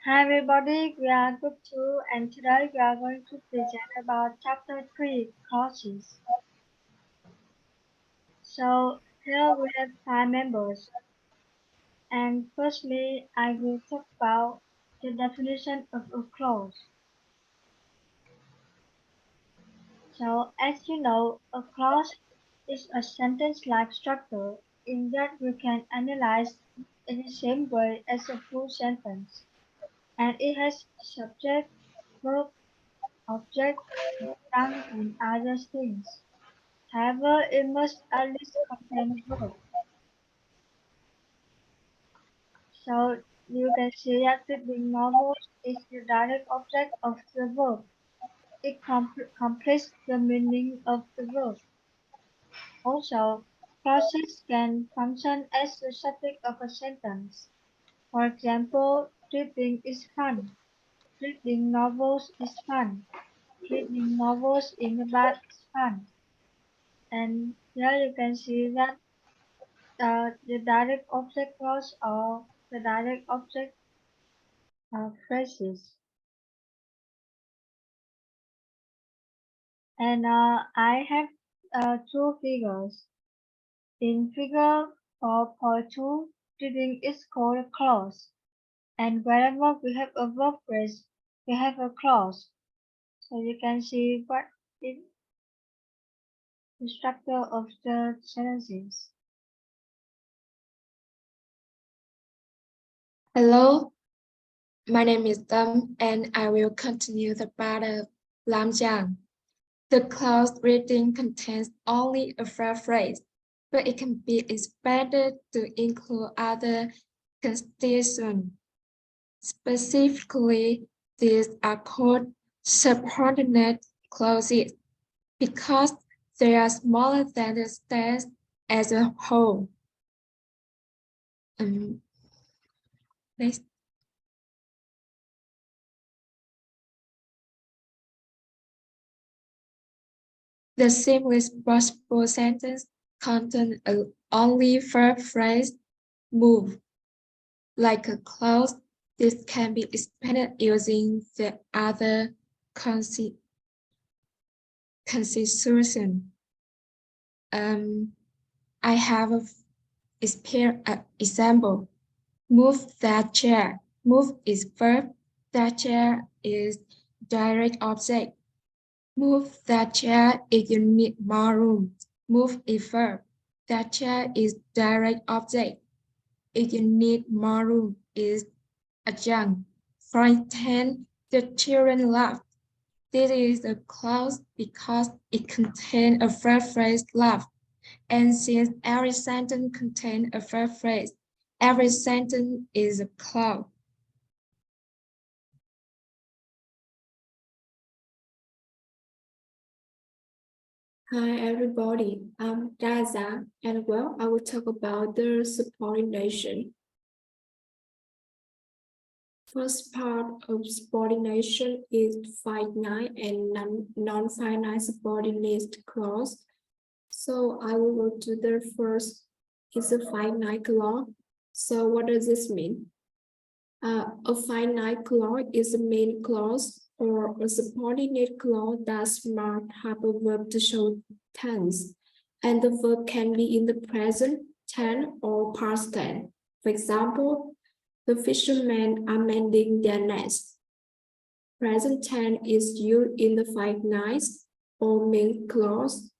Hi everybody, we are Group 2 and today we are going to present about Chapter 3 Clauses. So here we have 5 members and firstly I will talk about the definition of a clause. So as you know, a clause is a sentence-like structure in that we can analyze in the same way as a full sentence and it has subject, verb, object, noun and other things. However, it must at least contain verb. So you can see that reading novels is the direct object of the verb. It completes the meaning of the verb. Also, clauses can function as the subject of a sentence. For example, reading is fun. Reading novels is fun. Reading novels in the bed is fun. And here you can see that the direct object clause or the direct object phrases. And I have two figures. In figure 4.2, reading is called a clause. And wherever we have a verb phrase, we have a clause. So you can see what is the structure of the sentences. Hello, my name is Tâm and I will continue the part of Lam Jiang. The clause reading contains only a phrase, but it can be expanded to include other constituents. Specifically, these are called subordinate clauses because they are smaller than the text as a whole. Next. The simplest possible sentence contains only verb phrase move. Like a clause, this can be expanded using the other constitution. I have an example. Move that chair. Move is verb. That chair is direct object. Move that chair if you need more room. Move is verb. That chair is direct object. If you need more room is adjunct. For instance, the children laughed. This is a clause because it contains a verb phrase laugh. And since every sentence contains a verb phrase, every sentence is a clause. Hi everybody, I'm Daza, and I will talk about the subordination. First part of subordination is finite and non-finite subordinate clause. So I will go to the first is a finite clause. So what does this mean? A finite clause is a main clause or a subordinate clause that must have a verb to show tense, and the verb can be in the present tense or past tense. For example, the fishermen are mending their nets. Present tense is used in the finite or main clause.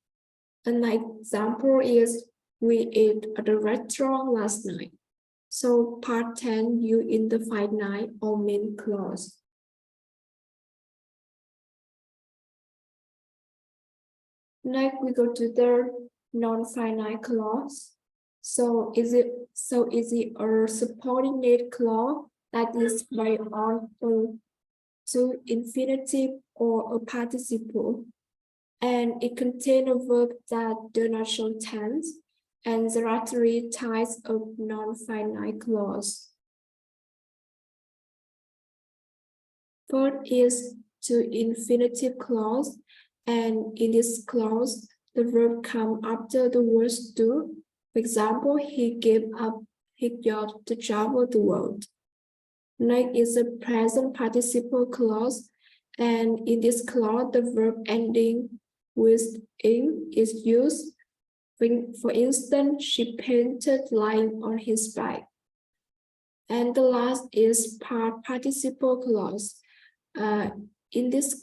An example is we ate at the restaurant last night. So part 10 you in the finite or main clause. Next we go to the non-finite clause. So is it a subordinate clause that is by on to infinitive or a participle, and it contains a verb that do not show tense. And there are three types of non-finite clause. First is to infinitive clause, and in this clause, the verb comes after the words do. For example, he gave up his job to travel the world. Next is the present participle clause. And in this clause, the verb ending with "ing" is used. For instance, she painted line on his bike. And the last is past participle clause. In this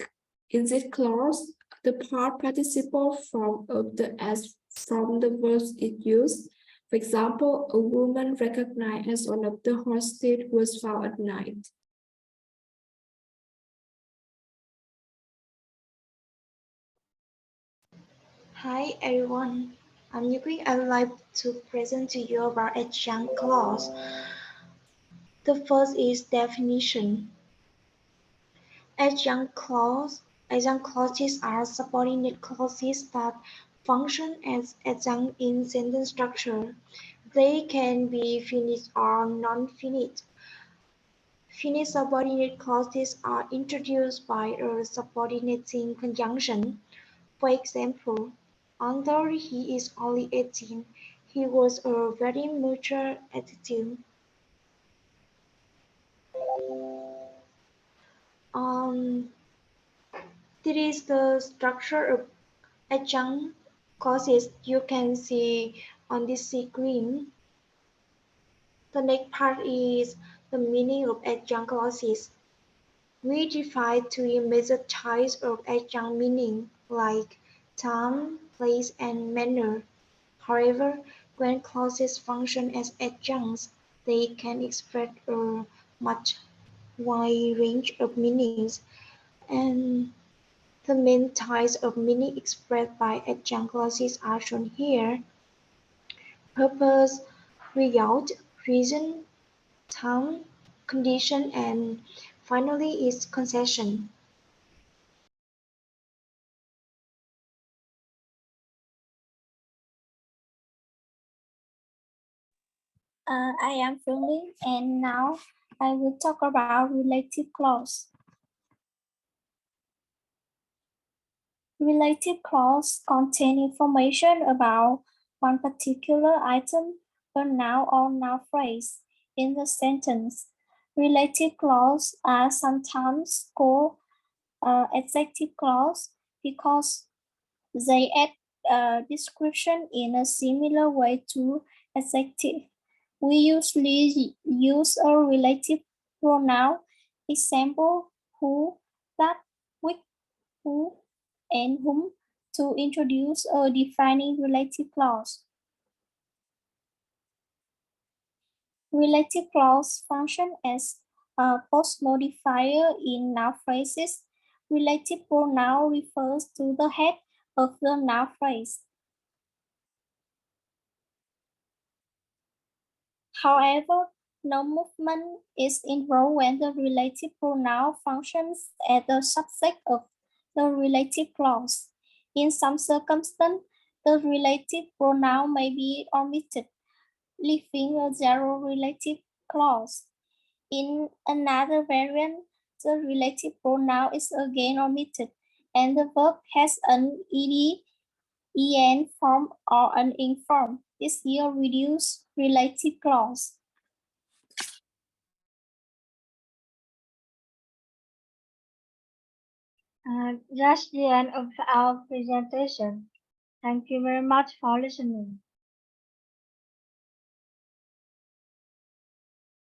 clause, the past participle form of the s from the verbs is used. For example, a woman recognized as one of the hostage was found at night. Hi everyone, I'm Yuki. I would like to present to you about adjunct clause. The first is definition. Adjunct clauses are subordinate clauses that function as adjunct in sentence structure. They can be finite or non-finite. Finite subordinate clauses are introduced by a subordinating conjunction. For example, although he is only 18, he was a very mature attitude. Um, this is the structure of adjunct clauses you can see on this screen. The next part is the meaning of adjunct clauses. We define three major types of adjunct meaning, like time, place, and manner. However, when clauses function as adjuncts, they can express a much wide range of meanings, and the main types of meaning expressed by adjunct clauses are shown here: purpose, result, reason, time, condition, and finally is concession. I am Phương, and now I will talk about relative clause. Relative clause contain information about one particular item, a noun or noun phrase in the sentence. Relative clause are sometimes called adjective clause because they add a description in a similar way to adjective. We usually use a relative pronoun, example, who, that, which, who, and whom, to introduce a defining relative clause. Relative clause function as a post modifier in noun phrases. Relative pronoun refers to the head of the noun phrase. However, no movement is involved when the relative pronoun functions as the subject of the relative clause. In some circumstances, the relative pronoun may be omitted, leaving a zero relative clause. In another variant, the relative pronoun is again omitted, and the verb has an ed, en form or an ing form. This yields reduced relative clause. That's the end of our presentation. Thank you very much for listening.